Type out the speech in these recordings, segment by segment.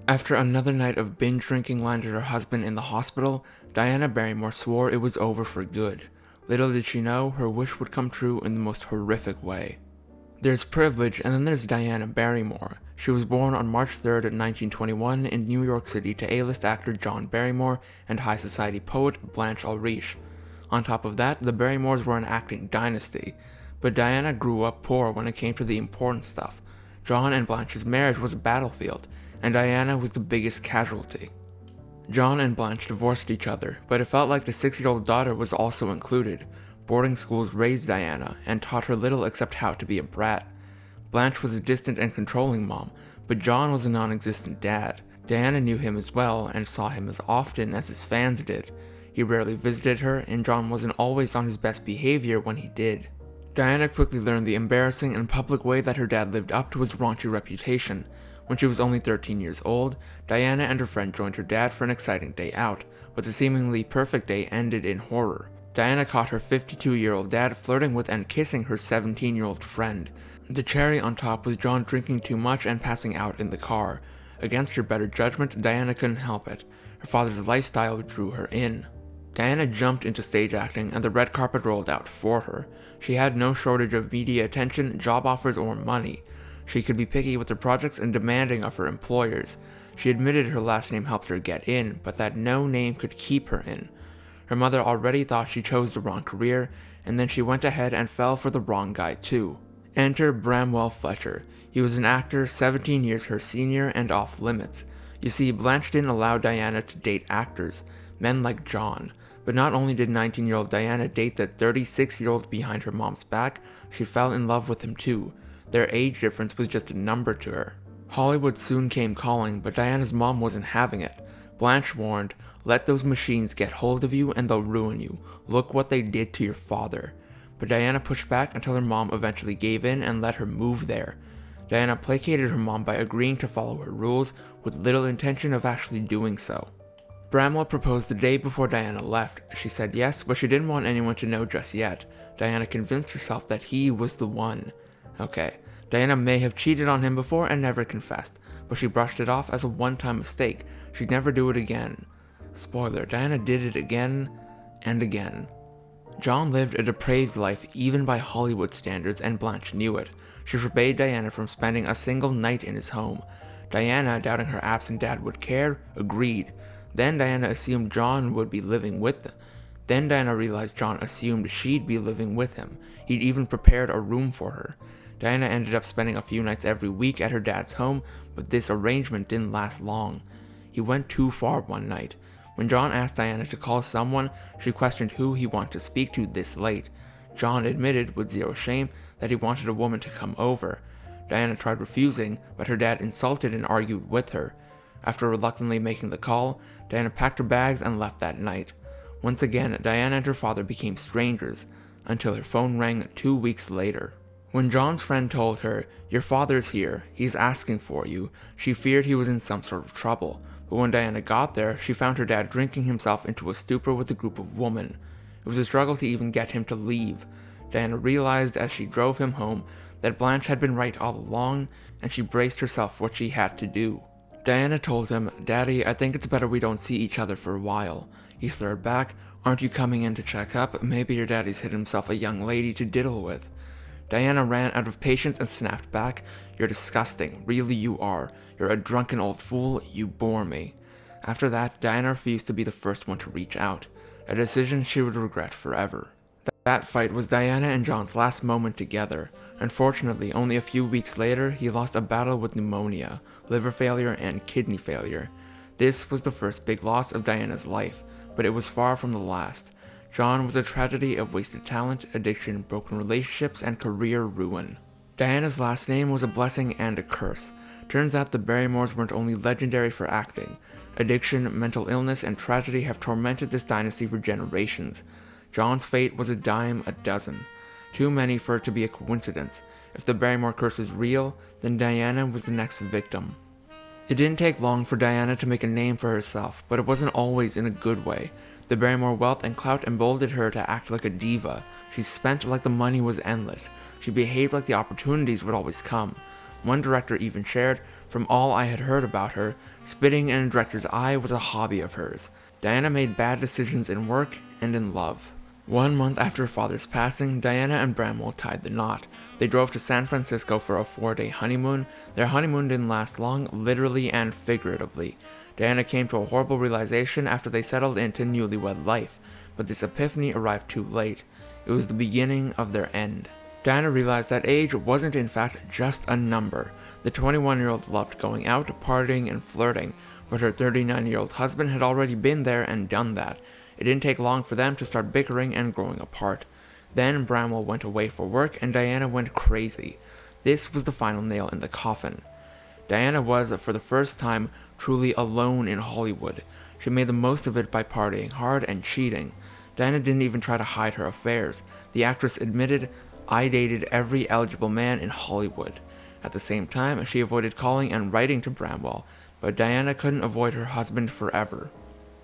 After another night of binge drinking landed her husband in the hospital, Diana Barrymore swore it was over for good. Little did she know, her wish would come true in the most horrific way. There's privilege, and then there's Diana Barrymore. She was born on March 3rd, 1921 in New York City to A-list actor John Barrymore and high society poet Blanche Ulrich. On top of that, the Barrymores were an acting dynasty. But Diana grew up poor when it came to the important stuff. John and Blanche's marriage was a battlefield, and Diana was the biggest casualty. John and Blanche divorced each other, but it felt like the 6-year-old daughter was also included. Boarding schools raised Diana and taught her little except how to be a brat. Blanche was a distant and controlling mom, but John was a non-existent dad. Diana knew him as well and saw him as often as his fans did. He rarely visited her, and John wasn't always on his best behavior when he did. Diana quickly learned the embarrassing and public way that her dad lived up to his raunchy reputation. When she was only 13 years old, Diana and her friend joined her dad for an exciting day out, but the seemingly perfect day ended in horror. Diana caught her 52-year-old dad flirting with and kissing her 17-year-old friend. The cherry on top was John drinking too much and passing out in the car. Against her better judgment, Diana couldn't help it. Her father's lifestyle drew her in. Diana jumped into stage acting, and the red carpet rolled out for her. She had no shortage of media attention, job offers, or money. She could be picky with her projects and demanding of her employers. She admitted her last name helped her get in, but that no name could keep her in. Her mother already thought she chose the wrong career, and then she went ahead and fell for the wrong guy too. Enter Bramwell Fletcher. He was an actor 17 years her senior and off limits. You see, Blanche didn't allow Diana to date actors, men like John. But not only did 19-year-old Diana date the 36-year-old behind her mom's back, she fell in love with him too. Their age difference was just a number to her. Hollywood soon came calling, but Diana's mom wasn't having it. Blanche warned, "Let those machines get hold of you and they'll ruin you. Look what they did to your father." But Diana pushed back until her mom eventually gave in and let her move there. Diana placated her mom by agreeing to follow her rules, with little intention of actually doing so. Bramwell proposed the day before Diana left. She said yes, but she didn't want anyone to know just yet. Diana convinced herself that he was the one. Okay, Diana may have cheated on him before and never confessed, but she brushed it off as a one-time mistake. She'd never do it again. Spoiler, Diana did it again and again. John lived a depraved life even by Hollywood standards, and Blanche knew it. She forbade Diana from spending a single night in his home. Diana, doubting her absent dad would care, agreed. Then Diana assumed John would be living with them. Then Diana realized John assumed she'd be living with him. He'd even prepared a room for her. Diana ended up spending a few nights every week at her dad's home, but this arrangement didn't last long. He went too far one night. When John asked Diana to call someone, she questioned who he wanted to speak to this late. John admitted, with zero shame, that he wanted a woman to come over. Diana tried refusing, but her dad insulted and argued with her. After reluctantly making the call, Diana packed her bags and left that night. Once again, Diana and her father became strangers, until her phone rang 2 weeks later. When John's friend told her, "Your father's here, he's asking for you," she feared he was in some sort of trouble. But when Diana got there, she found her dad drinking himself into a stupor with a group of women. It was a struggle to even get him to leave. Diana realized as she drove him home that Blanche had been right all along, and she braced herself for what she had to do. Diana told him, "Daddy, I think it's better we don't see each other for a while." He slurred back, "Aren't you coming in to check up? Maybe your daddy's hid himself a young lady to diddle with." Diana ran out of patience and snapped back, "You're disgusting, really you are. You're a drunken old fool, you bore me." After that, Diana refused to be the first one to reach out, a decision she would regret forever. That fight was Diana and John's last moment together. Unfortunately, only a few weeks later, he lost a battle with pneumonia, liver failure, and kidney failure. This was the first big loss of Diana's life, but it was far from the last. John was a tragedy of wasted talent, addiction, broken relationships, and career ruin. Diana's last name was a blessing and a curse. Turns out the Barrymores weren't only legendary for acting. Addiction, mental illness, and tragedy have tormented this dynasty for generations. John's fate was a dime a dozen. Too many for it to be a coincidence. If the Barrymore curse is real, then Diana was the next victim. It didn't take long for Diana to make a name for herself, but it wasn't always in a good way. The Barrymore wealth and clout emboldened her to act like a diva. She spent like the money was endless. She behaved like the opportunities would always come. One director even shared, From all I had heard about her, spitting in a director's eye was a hobby of hers. Diana made bad decisions in work and in love. 1 month after her father's passing, Diana and Bramwell tied the knot. They drove to San Francisco for a 4-day honeymoon. Their honeymoon didn't last long, literally and figuratively. Diana came to a horrible realization after they settled into newlywed life, but this epiphany arrived too late. It was the beginning of their end. Diana realized that age wasn't in fact just a number. The 21-year-old loved going out, partying, and flirting, but her 39-year-old husband had already been there and done that. It didn't take long for them to start bickering and growing apart. Then Bramwell went away for work and Diana went crazy. This was the final nail in the coffin. Diana was, for the first time, truly alone in Hollywood. She made the most of it by partying hard and cheating. Diana didn't even try to hide her affairs. The actress admitted, "I dated every eligible man in Hollywood." At the same time, she avoided calling and writing to Bramwell, but Diana couldn't avoid her husband forever.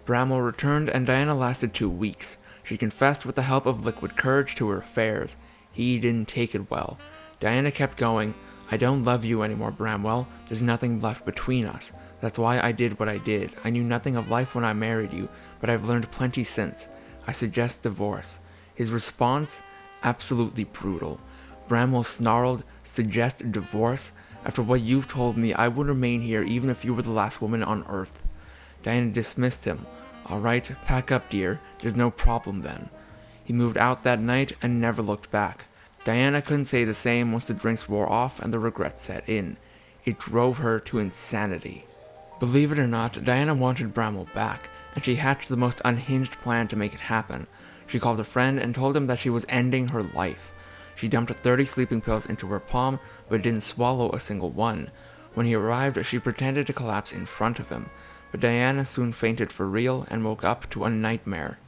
Bramwell returned and Diana lasted 2 weeks. She confessed with the help of liquid courage to her affairs. He didn't take it well. Diana kept going, "I don't love you anymore, Bramwell. There's nothing left between us. That's why I did what I did. I knew nothing of life when I married you, but I've learned plenty since. I suggest divorce." His response? Absolutely brutal. Bramwell snarled, "Suggest divorce? After what you've told me, I would remain here even if you were the last woman on earth." Diana dismissed him. "Alright, pack up, dear. There's no problem then." He moved out that night and never looked back. Diana couldn't say the same once the drinks wore off and the regret set in. It drove her to insanity. Believe it or not, Diana wanted Bramwell back, and she hatched the most unhinged plan to make it happen. She called a friend and told him that she was ending her life. She dumped 30 sleeping pills into her palm, but didn't swallow a single one. When he arrived, she pretended to collapse in front of him, but Diana soon fainted for real and woke up to a nightmare.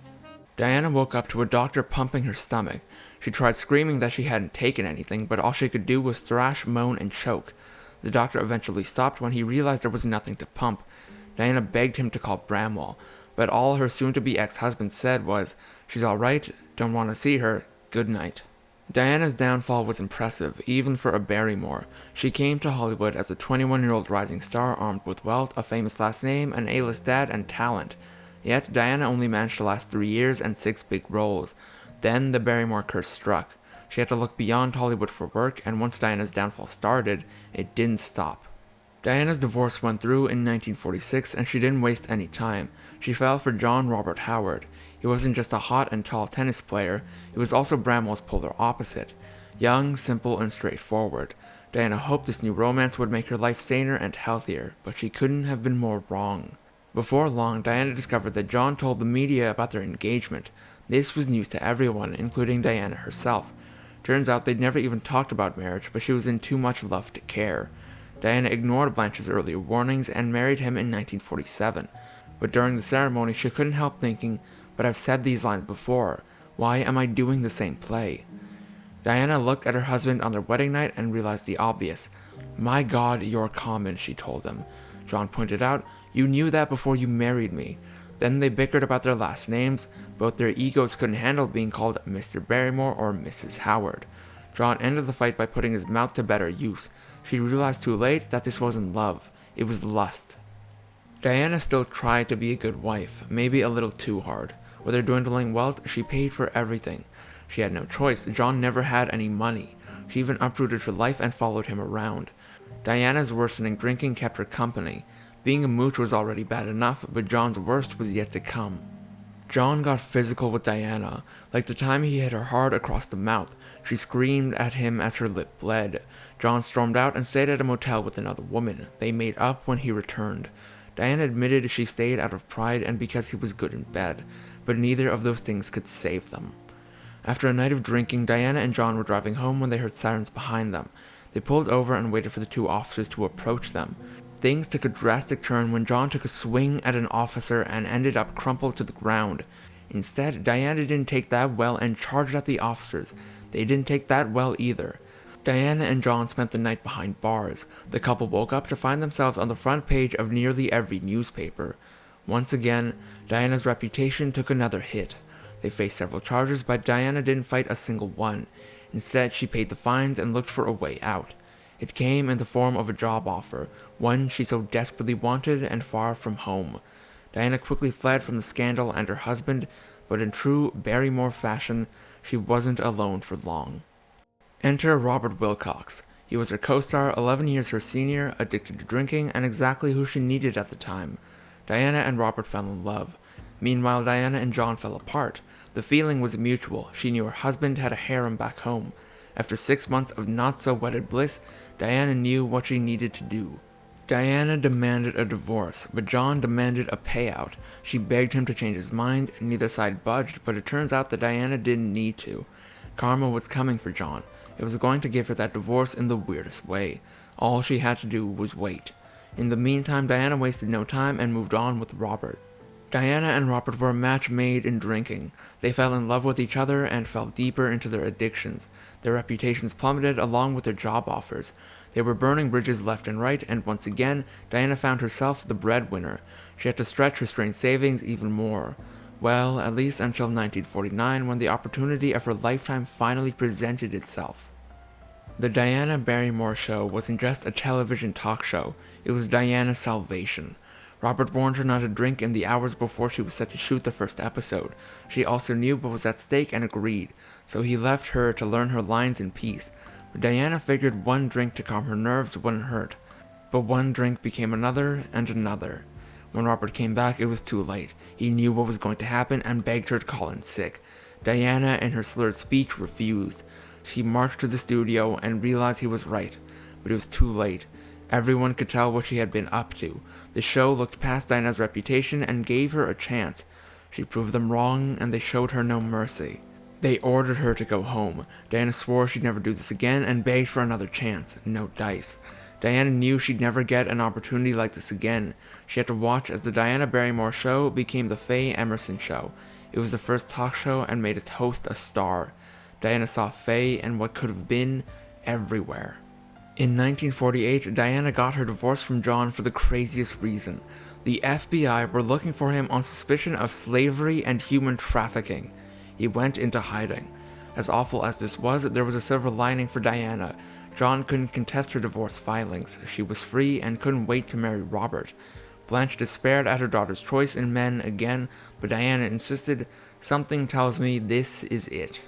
Diana woke up to a doctor pumping her stomach. She tried screaming that she hadn't taken anything, but all she could do was thrash, moan, and choke. The doctor eventually stopped when he realized there was nothing to pump. Diana begged him to call Bramwell, but all her soon-to-be ex-husband said was, "She's alright, don't want to see her, good night." Diana's downfall was impressive, even for a Barrymore. She came to Hollywood as a 21-year-old rising star armed with wealth, a famous last name, an A-list dad, and talent. Yet, Diana only managed to last 3 years and 6 big roles. Then the Barrymore curse struck. She had to look beyond Hollywood for work, and once Diana's downfall started, it didn't stop. Diana's divorce went through in 1946, and she didn't waste any time. She fell for John Robert Howard. He wasn't just a hot and tall tennis player, he was also Bramwell's polar opposite. Young, simple, and straightforward. Diana hoped this new romance would make her life saner and healthier, but she couldn't have been more wrong. Before long, Diana discovered that John told the media about their engagement. This was news to everyone, including Diana herself. Turns out they'd never even talked about marriage, but she was in too much love to care. Diana ignored Blanche's earlier warnings and married him in 1947. But during the ceremony, she couldn't help thinking, "But I've said these lines before. Why am I doing the same play?" Diana looked at her husband on their wedding night and realized the obvious. "My God, you're common," she told him. John pointed out, "You knew that before you married me." Then they bickered about their last names. Both their egos couldn't handle being called Mr. Barrymore or Mrs. Howard. John ended the fight by putting his mouth to better use. She realized too late that this wasn't love, it was lust. Diana still tried to be a good wife, maybe a little too hard. With her dwindling wealth, she paid for everything. She had no choice. John never had any money. She even uprooted her life and followed him around. Diana's worsening drinking kept her company. Being a mooch was already bad enough, but John's worst was yet to come. John got physical with Diana, like the time he hit her hard across the mouth. She screamed at him as her lip bled. John stormed out and stayed at a motel with another woman. They made up when he returned. Diana admitted she stayed out of pride and because he was good in bed, but neither of those things could save them. After a night of drinking, Diana and John were driving home when they heard sirens behind them. They pulled over and waited for the two officers to approach them. Things took a drastic turn when John took a swing at an officer and ended up crumpled to the ground. Instead, Diana didn't take that well and charged at the officers. They didn't take that well either. Diana and John spent the night behind bars. The couple woke up to find themselves on the front page of nearly every newspaper. Once again, Diana's reputation took another hit. They faced several charges, but Diana didn't fight a single one. Instead, she paid the fines and looked for a way out. It came in the form of a job offer, one she so desperately wanted and far from home. Diana quickly fled from the scandal and her husband, but in true Barrymore fashion, she wasn't alone for long. Enter Robert Wilcox. He was her co-star, 11 years her senior, addicted to drinking, and exactly who she needed at the time. Diana and Robert fell in love. Meanwhile, Diana and John fell apart. The feeling was mutual. She knew her husband had a harem back home. After 6 months of not-so-wedded bliss, Diana knew what she needed to do. Diana demanded a divorce, but John demanded a payout. She begged him to change his mind, neither side budged, but it turns out that Diana didn't need to. Karma was coming for John. It was going to give her that divorce in the weirdest way. All she had to do was wait. In the meantime, Diana wasted no time and moved on with Robert. Diana and Robert were a match made in drinking. They fell in love with each other and fell deeper into their addictions. Their reputations plummeted along with their job offers. They were burning bridges left and right, and once again, Diana found herself the breadwinner. She had to stretch her strained savings even more. Well, at least until 1949, when the opportunity of her lifetime finally presented itself. The Diana Barrymore Show wasn't just a television talk show, it was Diana's salvation. Robert warned her not to drink in the hours before she was set to shoot the first episode. She also knew what was at stake and agreed, so he left her to learn her lines in peace. But Diana figured one drink to calm her nerves wouldn't hurt. But one drink became another and another. When Robert came back, it was too late. He knew what was going to happen and begged her to call in sick. Diana, in her slurred speech, refused. She marched to the studio and realized he was right, but it was too late. Everyone could tell what she had been up to. The show looked past Diana's reputation and gave her a chance. She proved them wrong, and they showed her no mercy. They ordered her to go home. Diana swore she'd never do this again and begged for another chance. No dice. Diana knew she'd never get an opportunity like this again. She had to watch as the Diana Barrymore Show became the Faye Emerson Show. It was the first talk show and made its host a star. Diana saw Faye and what could have been everywhere. In 1948, Diana got her divorce from John for the craziest reason. The FBI were looking for him on suspicion of slavery and human trafficking. He went into hiding. As awful as this was, there was a silver lining for Diana. John couldn't contest her divorce filings. She was free and couldn't wait to marry Robert. Blanche despaired at her daughter's choice in men again, but Diana insisted, "Something tells me this is it."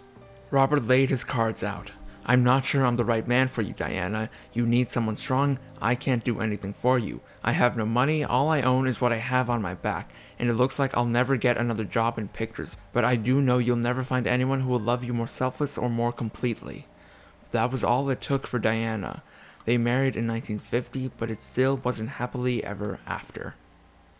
Robert laid his cards out. "I'm not sure I'm the right man for you, Diana. You need someone strong. I can't do anything for you. I have no money. All I own is what I have on my back, and it looks like I'll never get another job in pictures. But I do know you'll never find anyone who will love you more selfless or more completely." That was all it took for Diana. They married in 1950, but it still wasn't happily ever after.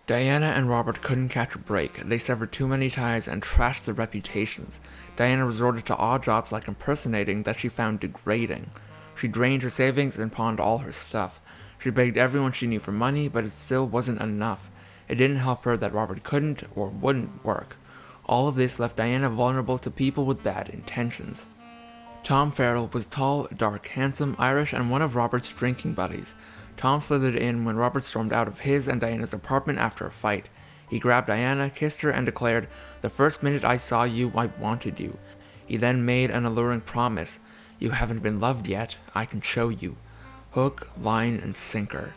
Diana and Robert couldn't catch a break. They severed too many ties and trashed their reputations. Diana resorted to odd jobs like impersonating that she found degrading. She drained her savings and pawned all her stuff. She begged everyone she knew for money, but it still wasn't enough. It didn't help her that Robert couldn't or wouldn't work. All of this left Diana vulnerable to people with bad intentions. Tom Farrell was tall, dark, handsome, Irish, and one of Robert's drinking buddies. Tom slithered in when Robert stormed out of his and Diana's apartment after a fight. He grabbed Diana, kissed her, and declared, "The first minute I saw you, I wanted you." He then made an alluring promise. "You haven't been loved yet. I can show you." Hook, line, and sinker.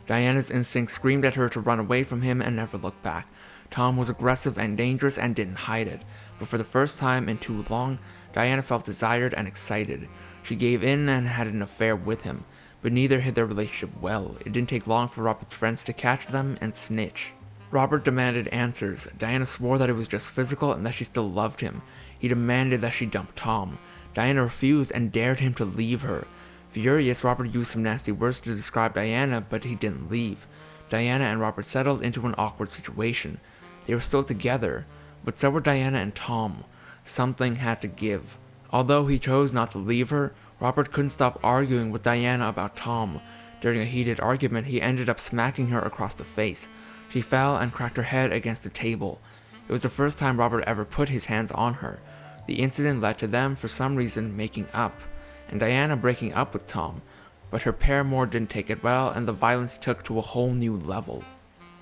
Diana's instinct screamed at her to run away from him and never look back. Tom was aggressive and dangerous and didn't hide it. But for the first time in too long, Diana felt desired and excited. She gave in and had an affair with him, but neither hid their relationship well. It didn't take long for Robert's friends to catch them and snitch. Robert demanded answers. Diana swore that it was just physical and that she still loved him. He demanded that she dump Tom. Diana refused and dared him to leave her. Furious, Robert used some nasty words to describe Diana, but he didn't leave. Diana and Robert settled into an awkward situation. They were still together, but so were Diana and Tom. Something had to give. Although he chose not to leave her, Robert couldn't stop arguing with Diana about Tom. During a heated argument, he ended up smacking her across the face. She fell and cracked her head against the table. It was the first time Robert ever put his hands on her. The incident led to them, for some reason, making up, and Diana breaking up with Tom. But her paramour didn't take it well, and the violence took to a whole new level.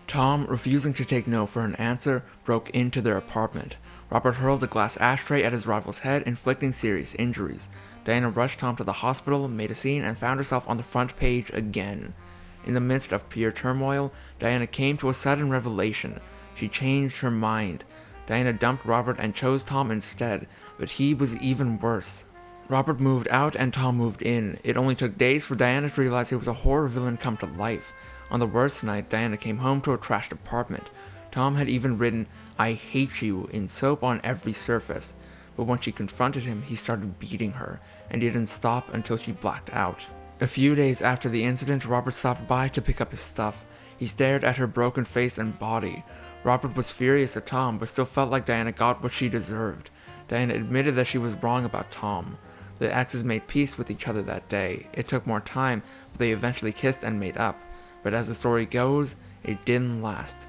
Tom, refusing to take no for an answer, broke into their apartment. Robert hurled a glass ashtray at his rival's head, inflicting serious injuries. Diana rushed Tom to the hospital, made a scene, and found herself on the front page again. In the midst of pure turmoil, Diana came to a sudden revelation. She changed her mind. Diana dumped Robert and chose Tom instead, but he was even worse. Robert moved out and Tom moved in. It only took days for Diana to realize he was a horror villain come to life. On the worst night, Diana came home to a trashed apartment. Tom had even written, "I hate you," in soap on every surface. But when she confronted him, he started beating her, and he didn't stop until she blacked out. A few days after the incident, Robert stopped by to pick up his stuff. He stared at her broken face and body. Robert was furious at Tom, but still felt like Diana got what she deserved. Diana admitted that she was wrong about Tom. The exes made peace with each other that day. It took more time, but they eventually kissed and made up. But as the story goes, it didn't last.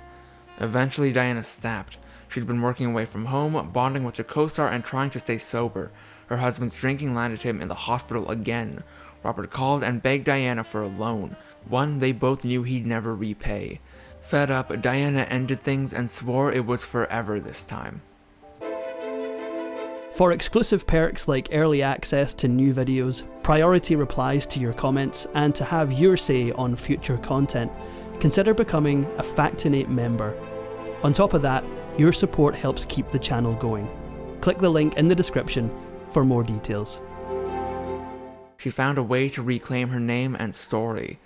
Eventually, Diana snapped. She'd been working away from home, bonding with her co-star and trying to stay sober. Her husband's drinking landed him in the hospital again. Robert called and begged Diana for a loan, one they both knew he'd never repay. Fed up, Diana ended things and swore it was forever this time. For exclusive perks like early access to new videos, priority replies to your comments, and to have your say on future content, consider becoming a Factinate member. On top of that, your support helps keep the channel going. Click the link in the description for more details. She found a way to reclaim her name and story.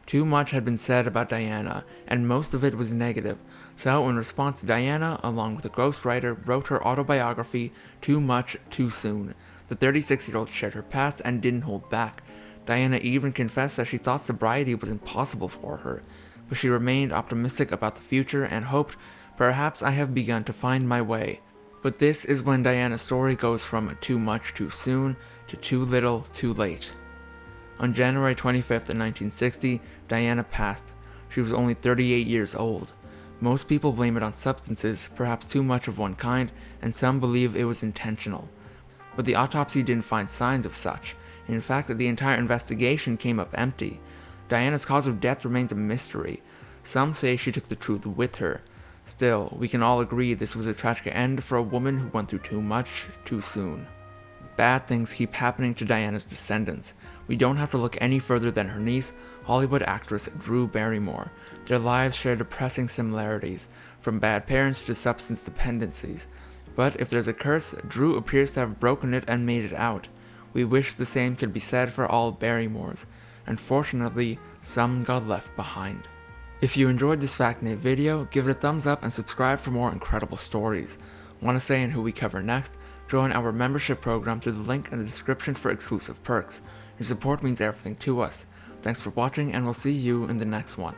Too much had been said about Diana, and most of it was negative, so in response, Diana, along with a ghostwriter, wrote her autobiography, Too Much, Too Soon. The 36-year-old shared her past and didn't hold back. Diana even confessed that she thought sobriety was impossible for her, but she remained optimistic about the future and hoped, "Perhaps I have begun to find my way." But this is when Diana's story goes from too much too soon to too little too late. On January 25th, 1960, Diana passed. She was only 38 years old. Most people blame it on substances, perhaps too much of one kind, and some believe it was intentional. But the autopsy didn't find signs of such. In fact, the entire investigation came up empty. Diana's cause of death remains a mystery. Some say she took the truth with her. Still, we can all agree this was a tragic end for a woman who went through too much, too soon. Bad things keep happening to Diana's descendants. We don't have to look any further than her niece, Hollywood actress Drew Barrymore. Their lives share depressing similarities, from bad parents to substance dependencies. But if there's a curse, Drew appears to have broken it and made it out. We wish the same could be said for all Barrymores. Unfortunately, some got left behind. If you enjoyed this Factinate video, give it a thumbs up and subscribe for more incredible stories. Want to say in who we cover next? Join our membership program through the link in the description for exclusive perks. Your support means everything to us. Thanks for watching, and we'll see you in the next one.